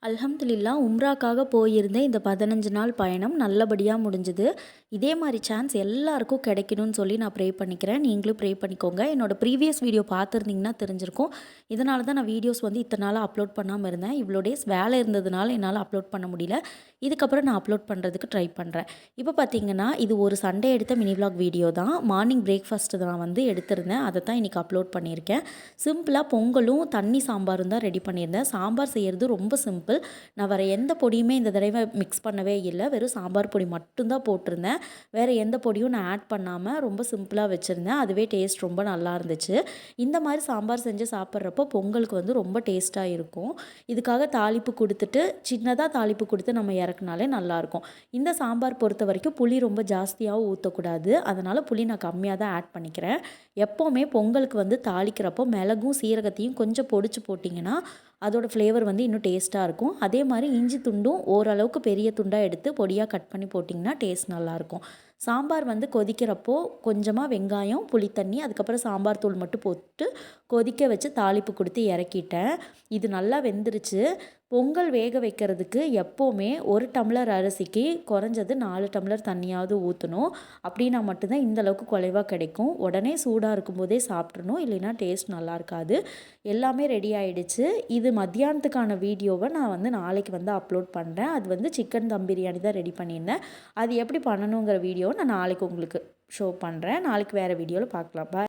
அல்ஹம்துலில்லாஹ் உம்ராக்காக போயிருந்தேன். இந்த 15 நாள் பயணம் நல்லபடியா முடிஞ்சுது. இதே மாரி சான்ஸ் எல்லாருக்கும் கிடைக்கணும்னு சொல்லி நான் ப்ரே பண்ணிக்கிறேன். நீங்களும் ப்ரே பண்ணிக்கோங்க. என்னோட ப்ரீவியஸ் வீடியோ பார்த்துருந்தீங்கன்னா தெரிஞ்சிருக்கும். இதனால தான் நான் வீடியோஸ் இத்தன நாளா அப்லோட் பண்ணாம இருந்தேன். இவ்வளோ டேஸ் வேலை இருந்ததுனால என்னால அப்லோட் பண்ண முடியல. இதுக்கப்புறம் நான் அப்லோட் பண்ணுறதுக்கு ட்ரை பண்ணுறேன். இப்போ பார்த்தீங்கன்னா, இது ஒரு சண்டே எடுத்த மினி விலாக் வீடியோ தான். மார்னிங் பிரேக்ஃபாஸ்ட் நான் எடுத்திருந்தேன். அதை தான் இன்றைக்கி அப்லோட் பண்ணியிருக்கேன். சிம்பிளாக பொங்கலும் தண்ணி சாம்பாரும் தான் ரெடி பண்ணியிருந்தேன். சாம்பார் செய்கிறது ரொம்ப சிம்பிள். நான் வேறு எந்த பொடியுமே இந்த தடவை மிக்ஸ் பண்ணவே இல்லை. வெறும் சாம்பார் பொடி மட்டும்தான் போட்டிருந்தேன். வேறு எந்த பொடியும் நான் ஆட் பண்ணாமல் ரொம்ப சிம்பிளாக வச்சுருந்தேன். அதுவே டேஸ்ட் ரொம்ப நல்லா இருந்துச்சு. இந்த மாதிரி சாம்பார் செஞ்சு சாப்பிட்றப்போ பொங்கலுக்கு ரொம்ப டேஸ்ட்டாக இருக்கும். இதுக்காக தாளிப்பு கொடுத்துட்டு சின்னதாக தாளிப்பு கொடுத்து நம்ம இறக்குனாலே நல்லாயிருக்கும். இந்த சாம்பார் பொறுத்த வரைக்கும் புளி ரொம்ப ஜாஸ்தியாகவும் ஊற்றக்கூடாது. அதனால் புளி நான் கம்மியாக தான் ஆட் பண்ணிக்கிறேன். எப்போவுமே பொங்கலுக்கு தாளிக்கிறப்போ மிளகும் சீரகத்தையும் கொஞ்சம் பொடிச்சு போட்டிங்கன்னா அதோடய ஃப்ளேவர் இன்னும் டேஸ்ட்டாக இருக்கும். அதே மாதிரி இஞ்சி துண்டும் ஓரளவுக்கு பெரிய துண்டாக எடுத்து பொடியாக கட் பண்ணி போட்டிங்கன்னா டேஸ்ட் நல்லாயிருக்கும். சாம்பார் கொதிக்கிறப்போ கொஞ்சமாக வெங்காயம், புளித்தண்ணி, அதுக்கப்புறம் சாம்பார் தூள் மட்டும் போட்டு கொதிக்க வச்சு தாளிப்பு கொடுத்து இறக்கிட்டேன். இது நல்லா வெந்துருச்சு. பொங்கல் வேக வைக்கிறதுக்கு எப்போவுமே 1 டம்ளர் அரிசிக்கு குறைஞ்சது 4 டம்ளர் தண்ணியாவது ஊற்றணும். அப்படின்னா மட்டும்தான் இந்த அளவுக்கு குலைவாக கிடைக்கும். உடனே சூடாக இருக்கும்போதே சாப்பிட்றணும், இல்லைன்னா டேஸ்ட் நல்லா இருக்காது. எல்லாமே ரெடி ஆகிடுச்சு. இது மத்தியானத்துக்கான வீடியோவை நான் நாளைக்கு அப்லோட் பண்ணுறேன். அது சிக்கன் தம் பிரியாணி தான் ரெடி பண்ணியிருந்தேன். அது எப்படி பண்ணணுங்கிற வீடியோவை நான் நாளைக்கு உங்களுக்கு ஷோ பண்ணுறேன். நாளைக்கு வேறு வீடியோவில் பார்க்கலாம். பாய்.